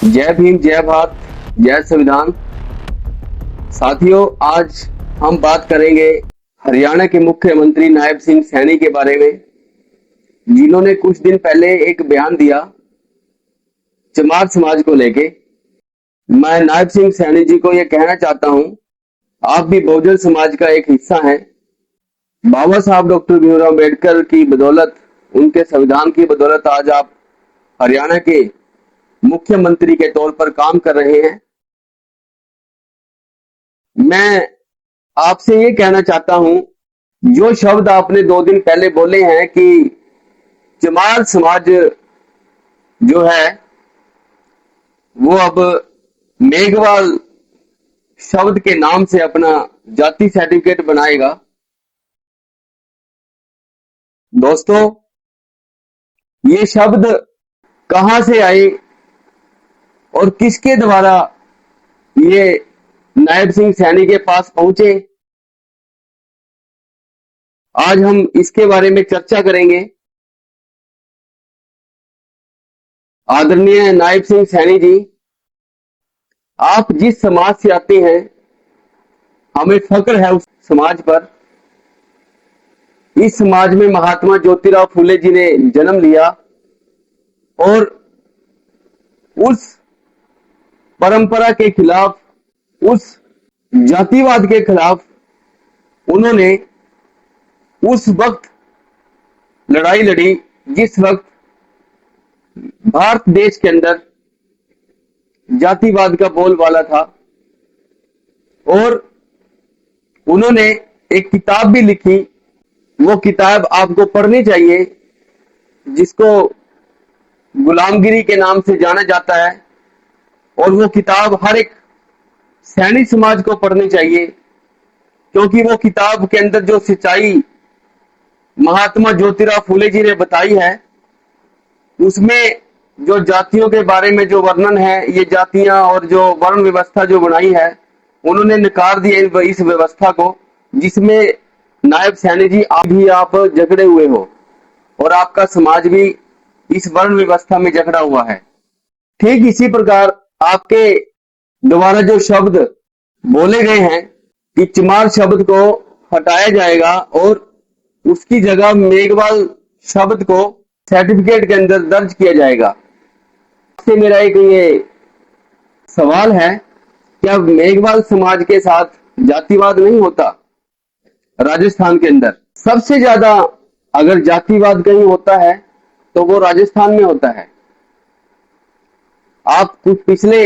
जय भीम, जय भारत, जय संविधान। साथियों, आज हम बात करेंगे हरियाणा के मुख्यमंत्री नायब सिंह सैनी के बारे में, जिन्होंने कुछ दिन पहले एक बयान दिया चमार समाज को लेके। मैं नायब सिंह सैनी जी को यह कहना चाहता हूं, आप भी बहुजन समाज का एक हिस्सा हैं। बाबा साहब डॉक्टर भीमराव अम्बेडकर की बदौलत, उनके संविधान की बदौलत आज आप हरियाणा के मुख्यमंत्री के तौर पर काम कर रहे हैं। मैं आपसे ये कहना चाहता हूं, जो शब्द आपने 2 दिन पहले बोले हैं कि चमार समाज जो है वो अब मेघवाल शब्द के नाम से अपना जाति सर्टिफिकेट बनाएगा। दोस्तों, ये शब्द कहां से आए और किसके द्वारा ये नायब सिंह सैनी के पास पहुंचे, आज हम इसके बारे में चर्चा करेंगे। आदरणीय नायब सिंह सैनी जी, आप जिस समाज से आते हैं, हमें फक्र है उस समाज पर। इस समाज में महात्मा ज्योतिराव फूले जी ने जन्म लिया और उस परंपरा के खिलाफ, उस जातिवाद के खिलाफ उन्होंने उस वक्त लड़ाई लड़ी जिस वक्त भारत देश के अंदर जातिवाद का बोलबाला था। और उन्होंने एक किताब भी लिखी, वो किताब आपको पढ़नी चाहिए, जिसको गुलामगिरी के नाम से जाना जाता है। और वो किताब हर एक सैनिक समाज को पढ़नी चाहिए, क्योंकि वो किताब के अंदर जो सच्चाई महात्मा ज्योतिराव फूले जी ने बताई है, उसमें जो जातियों के बारे में जो वर्णन है, ये जातियां और जो वर्ण व्यवस्था जो बनाई है, उन्होंने नकार दिया इस व्यवस्था को, जिसमें नायब सैनी जी आप जकड़े हुए हो और आपका समाज भी इस वर्ण व्यवस्था में जकड़ा हुआ है। ठीक इसी प्रकार आपके द्वारा जो शब्द बोले गए हैं कि चमार शब्द को हटाया जाएगा और उसकी जगह मेघवाल शब्द को सर्टिफिकेट के अंदर दर्ज किया जाएगा, से मेरा एक ये सवाल है, क्या मेघवाल समाज के साथ जातिवाद नहीं होता? राजस्थान के अंदर सबसे ज्यादा अगर जातिवाद कहीं होता है तो वो राजस्थान में होता है। आप कुछ पिछले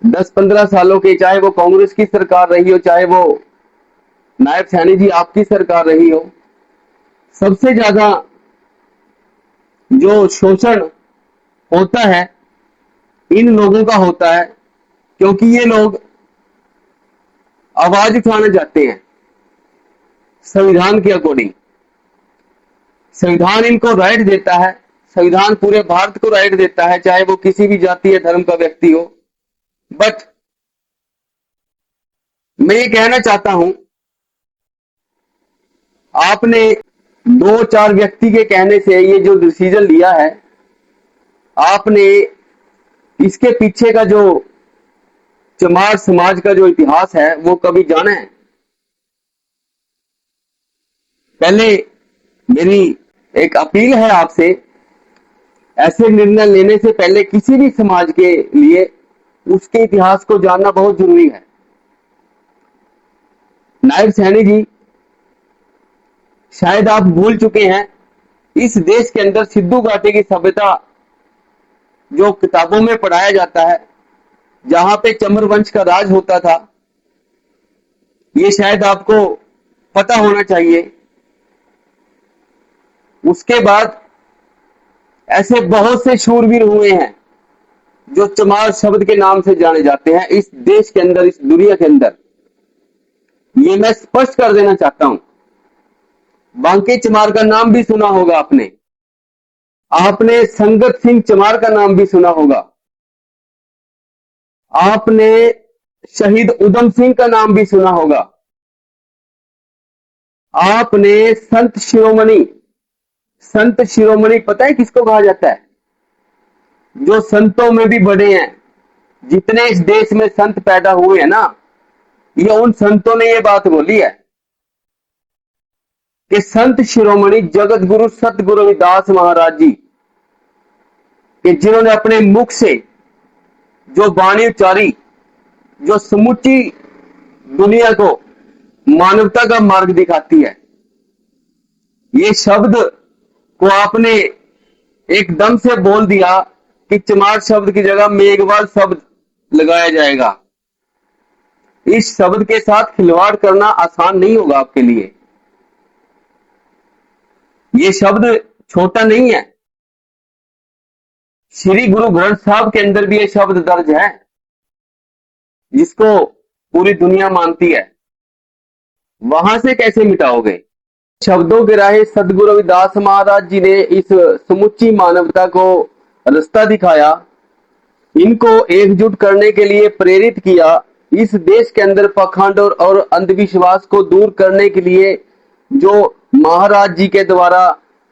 10-15 सालों के, चाहे वो कांग्रेस की सरकार रही हो, चाहे वो नायब सैनी जी आपकी सरकार रही हो, सबसे ज्यादा जो शोषण होता है इन लोगों का होता है, क्योंकि ये लोग आवाज उठाना चाहते हैं संविधान के अकॉर्डिंग। संविधान इनको राइट देता है, संविधान पूरे भारत को राइट देता है, चाहे वो किसी भी जाति या धर्म का व्यक्ति हो। बट मैं ये कहना चाहता हूं, आपने 2-4 व्यक्ति के कहने से ये जो डिसीजन लिया है, आपने इसके पीछे का जो चमार समाज का जो इतिहास है वो कभी जाना है? पहले मेरी एक अपील है आपसे, ऐसे निर्णय लेने से पहले किसी भी समाज के लिए उसके इतिहास को जानना बहुत जरूरी है। नायब सैनी जी, शायद आप भूल चुके हैं, इस देश के अंदर सिद्धू घाटी की सभ्यता जो किताबों में पढ़ाया जाता है, जहां पे चमर वंश का राज होता था, ये शायद आपको पता होना चाहिए। उसके बाद ऐसे बहुत से शूरवीर हुए हैं जो चमार शब्द के नाम से जाने जाते हैं इस देश के अंदर, इस दुनिया के अंदर। ये मैं स्पष्ट कर देना चाहता हूं। बांके चमार का नाम भी सुना होगा आपने, आपने संगत सिंह चमार का नाम भी सुना होगा, आपने शहीद उधम सिंह का नाम भी सुना होगा, आपने संत शिरोमणि पता है किसको कहा जाता है? जो संतों में भी बड़े हैं, जितने इस देश में संत पैदा हुए हैं ना, ये उन संतों ने ये बात बोली है कि संत शिरोमणि जगत गुरु सतगुरु रविदास महाराज जी, कि जिन्होंने अपने मुख से जो वाणी उच्चारी, जो समूची दुनिया को मानवता का मार्ग दिखाती है, ये शब्द को आपने एकदम से बोल दिया कि चमार शब्द की जगह मेघवाल शब्द लगाया जाएगा। इस शब्द के साथ खिलवाड़ करना आसान नहीं होगा आपके लिए। ये शब्द छोटा नहीं है। श्री गुरु ग्रंथ साहब के अंदर भी ये शब्द दर्ज है, जिसको पूरी दुनिया मानती है। वहां से कैसे मिटाओगे? शब्दों के राहे सदगुरु रविदास महाराज जी ने इस समुची मानवता को रास्ता दिखाया, इनको एकजुट करने के लिए प्रेरित किया, इस देश के अंदर पाखंड और अंधविश्वास को दूर करने के लिए जो महाराज जी के द्वारा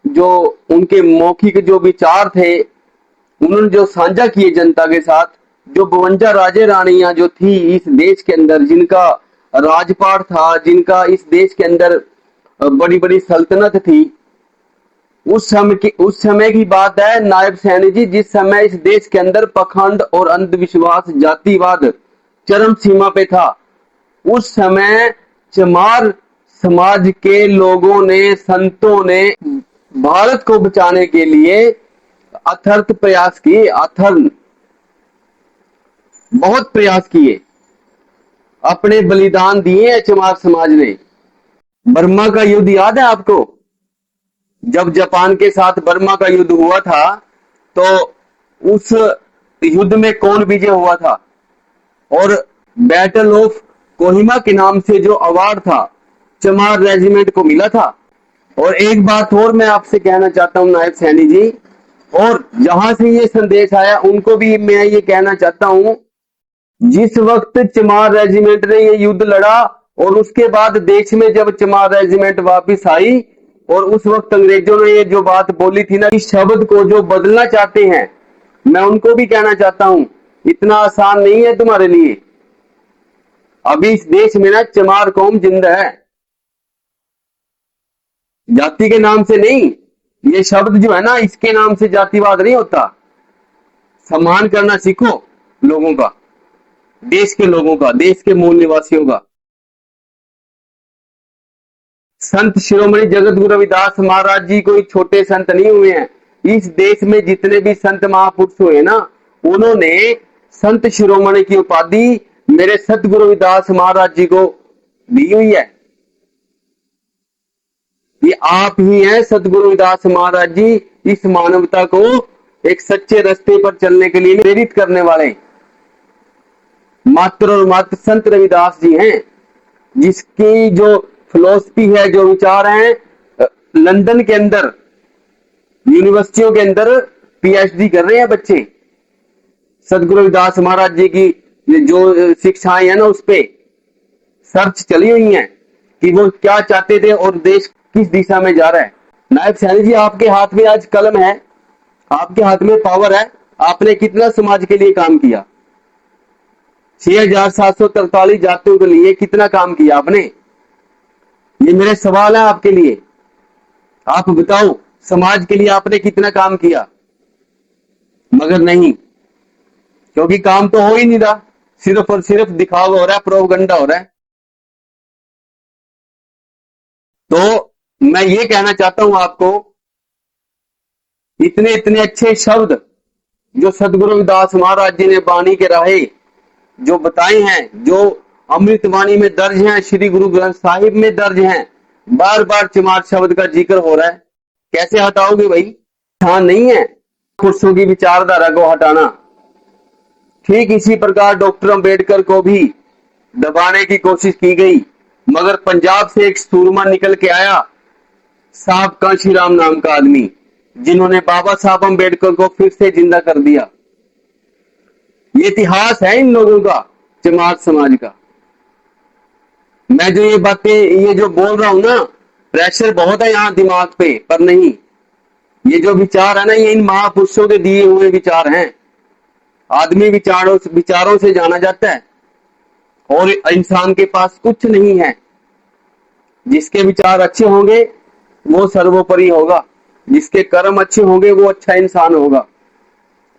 जो उनके मौखिक जो विचार थे, उन्होंने जो साझा किए जनता के साथ, जो 52 राजे रानियां जो थी इस देश के अंदर, जिनका राजपाट था, जिनका इस देश के अंदर बड़ी बड़ी सल्तनत थी, उस समय की बात है नायब सैनी जी, जिस समय इस देश के अंदर पाखंड और अंधविश्वास, जातिवाद चरम सीमा पे था। उस समय चमार समाज के लोगों ने, संतों ने भारत को बचाने के लिए अथर्थ प्रयास किए, बहुत प्रयास किए, अपने बलिदान दिए चमार समाज ने। बर्मा का युद्ध याद है आपको? जब जापान के साथ बर्मा का युद्ध हुआ था, तो उस युद्ध में कौन विजय हुआ था? और बैटल ऑफ कोहिमा के नाम से जो अवार्ड था, चमार रेजिमेंट को मिला था। और एक बात और मैं आपसे कहना चाहता हूं नायब सैनी जी, और जहां से ये संदेश आया उनको भी मैं ये कहना चाहता हूं, जिस वक्त चमार रेजिमेंट ने ये युद्ध लड़ा और उसके बाद देश में जब चमार रेजिमेंट वापस आई, और उस वक्त अंग्रेजों ने ये जो बात बोली थी ना, इस शब्द को जो बदलना चाहते हैं, मैं उनको भी कहना चाहता हूं, इतना आसान नहीं है तुम्हारे लिए। अभी इस देश में ना चमार कौम जिंदा है, जाति के नाम से नहीं। ये शब्द जो है ना, इसके नाम से जातिवाद नहीं होता। सम्मान करना सीखो लोगों का, देश के लोगों का, देश के मूल निवासियों का। संत शिरोमणि जगत गुरु रविदास महाराज जी कोई छोटे संत नहीं हुए हैं। इस देश में जितने भी संत महापुरुष हुए ना, उन्होंने संत शिरोमणि की उपाधि मेरे सतगुरु रविदास महाराज जी को दी हुई है। ये आप ही हैं सतगुरु रविदास महाराज जी, इस मानवता को एक सच्चे रास्ते पर चलने के लिए प्रेरित करने वाले मात्र और मात्र संत रविदास जी हैं, जिसकी जो फिलॉसफी है, जो विचार हैं, लंदन के अंदर यूनिवर्सिटियों के अंदर पीएचडी कर रहे हैं बच्चे। सतगुरु रविदास महाराज जी की जो शिक्षाएं हैं ना, उस पे सर्च चली हुई हैं कि वो क्या चाहते थे और देश किस दिशा में जा रहा है। नायब सैनी जी, आपके हाथ में आज कलम है, आपके हाथ में पावर है। आपने कितना समाज के लिए काम किया? 6743 जातियों के लिए कितना काम किया आपने? ये मेरे सवाल है आपके लिए। आप बताओ, समाज के लिए आपने कितना काम किया? मगर नहीं, क्योंकि काम तो हो ही नहीं रहा, सिर्फ और सिर्फ दिखावा हो रहा है, प्रोपगंडा हो रहा है। तो मैं ये कहना चाहता हूं आपको, इतने इतने अच्छे शब्द जो सदगुरु रविदास महाराज जी ने वाणी के राहे जो बताए हैं, जो अमृतवाणी में दर्ज हैं, श्री गुरु ग्रंथ साहिब में दर्ज हैं, बार बार चमार शब्द का जिक्र हो रहा है, कैसे हटाओगे भाई? हाँ, नहीं है खुर्सों की विचारधारा को हटाना। ठीक इसी प्रकार डॉक्टर अंबेडकर को भी दबाने की कोशिश की गई, मगर पंजाब से एक सूरमा निकल के आया, साहब कांशीराम नाम का आदमी, जिन्होंने बाबा साहब अंबेडकर को फिर से जिंदा कर दिया। ये इतिहास है इन लोगों का, चमार समाज का। मैं जो ये बातें, ये जो बोल रहा हूं ना, प्रेशर बहुत है यहां दिमाग पे, पर नहीं, ये जो विचार है ना, ये इन महापुरुषों के दिए हुए विचार हैं। आदमी विचारों से जाना जाता है और इंसान के पास कुछ नहीं है। जिसके विचार अच्छे होंगे वो सर्वोपरि होगा, जिसके कर्म अच्छे होंगे वो अच्छा इंसान होगा।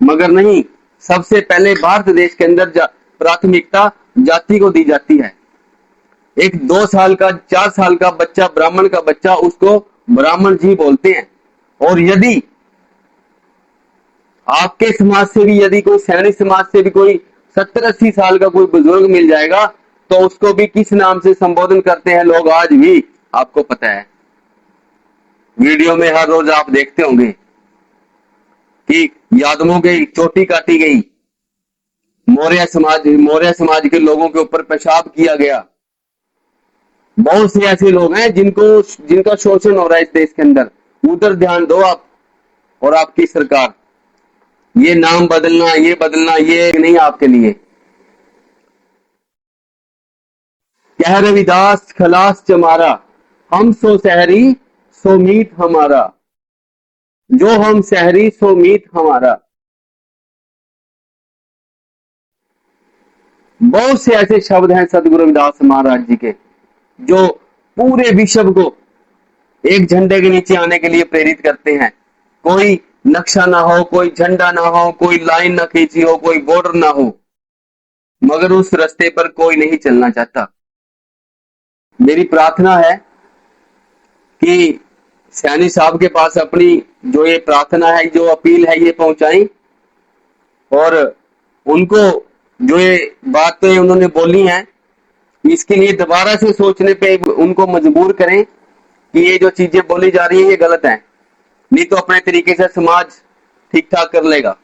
मगर नहीं, सबसे पहले भारत देश के अंदर प्राथमिकता जाति को दी जाती है। एक 2 साल का 4 साल का बच्चा, ब्राह्मण का बच्चा, उसको ब्राह्मण जी बोलते हैं। और यदि आपके समाज से भी, यदि कोई सैनिक समाज से भी कोई 70-80 साल का कोई बुजुर्ग मिल जाएगा तो उसको भी किस नाम से संबोधन करते हैं लोग आज भी आपको पता है। वीडियो में हर रोज आप देखते होंगे कि यादवों की चोटी काटी गई, मौर्य समाज के लोगों के ऊपर पेशाब किया गया। बहुत से ऐसे लोग हैं जिनका शोषण हो रहा है इस देश के अंदर। उधर ध्यान दो आप और आपकी सरकार। ये नाम बदलना, ये बदलना, ये नहीं आपके लिए। कह रविदास खलास चमारा, हम सो सहरी सो मीत हमारा, जो हम सहरी सो मीत हमारा। बहुत से ऐसे शब्द हैं सदगुरु रविदास महाराज जी के, जो पूरे विश्व को एक झंडे के नीचे आने के लिए प्रेरित करते हैं। कोई नक्शा ना हो, कोई झंडा ना हो, कोई लाइन ना खींची हो, कोई बॉर्डर ना हो, मगर उस रास्ते पर कोई नहीं चलना चाहता। मेरी प्रार्थना है कि सैनी साहब के पास अपनी जो ये प्रार्थना है, जो अपील है, ये पहुंचाई और उनको जो ये बातें उन्होंने बोली हैं इसके लिए दोबारा से सोचने पे उनको मजबूर करें कि ये जो चीजें बोली जा रही है ये गलत है। नहीं तो अपने तरीके से समाज ठीक ठाक कर लेगा।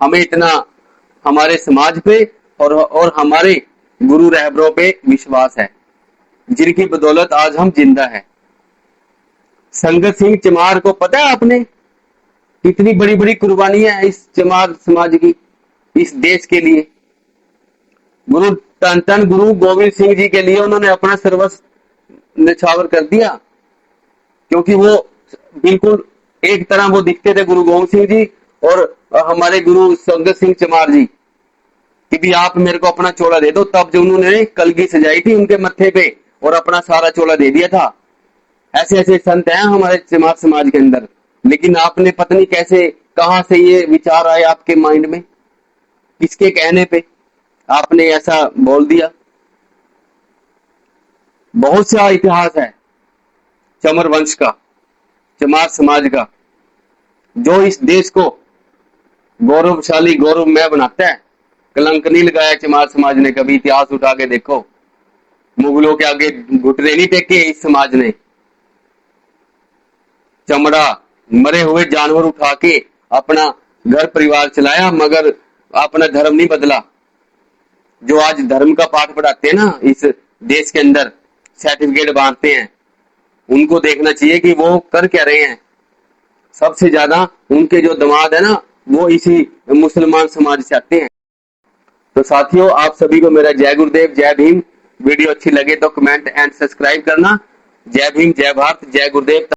हमें इतना हमारे समाज पे और हमारे गुरु रहबरों पे विश्वास है, जिनकी बदौलत आज हम जिंदा है। संगत सिंह चमार को पता है आपने कितनी बड़ी बड़ी कुर्बानियां है इस चमार समाज की, इस देश के लिए। गुरु धन धन गुरु गोविंद सिंह जी के लिए उन्होंने अपना सर्वस्व निछावर कर दिया, क्योंकि वो बिल्कुल एक तरह वो दिखते थे गुरु गोविंद सिंह जी और हमारे गुरु संगत सिंह चमार जी कि भी आप मेरे को अपना चोला दे दो। तब जो उन्होंने कलगी सजाई थी उनके मत्थे पे और अपना सारा चोला दे दिया था। ऐसे ऐसे संत हैं हमारे चमार समाज के अंदर। लेकिन आपने पता नहीं कैसे, कहां से ये विचार आए आपके माइंड में, किसके कहने पे आपने ऐसा बोल दिया। बहुत सा इतिहास है चमर वंश का, चमार समाज का, जो इस देश को गौरवशाली गौरवमय बनाता है। कलंक नहीं लगाया चमार समाज ने कभी। इतिहास उठा के देखो, मुगलों के आगे घुटने नहीं टेके इस समाज ने। चमड़ा मरे हुए जानवर उठा के अपना घर परिवार चलाया, मगर अपना धर्म नहीं बदला। जो आज धर्म का पाठ पढ़ाते हैं ना इस देश के अंदर, सर्टिफिकेट बांटते हैं, उनको देखना चाहिए कि वो कर क्या रहे हैं। सबसे ज्यादा उनके जो दामाद है ना वो इसी मुसलमान समाज से आते हैं। तो साथियों, आप सभी को मेरा जय गुरुदेव, जय भीम। वीडियो अच्छी लगे तो कमेंट एंड सब्सक्राइब करना। जय भीम, जय भारत, जय गुरुदेव।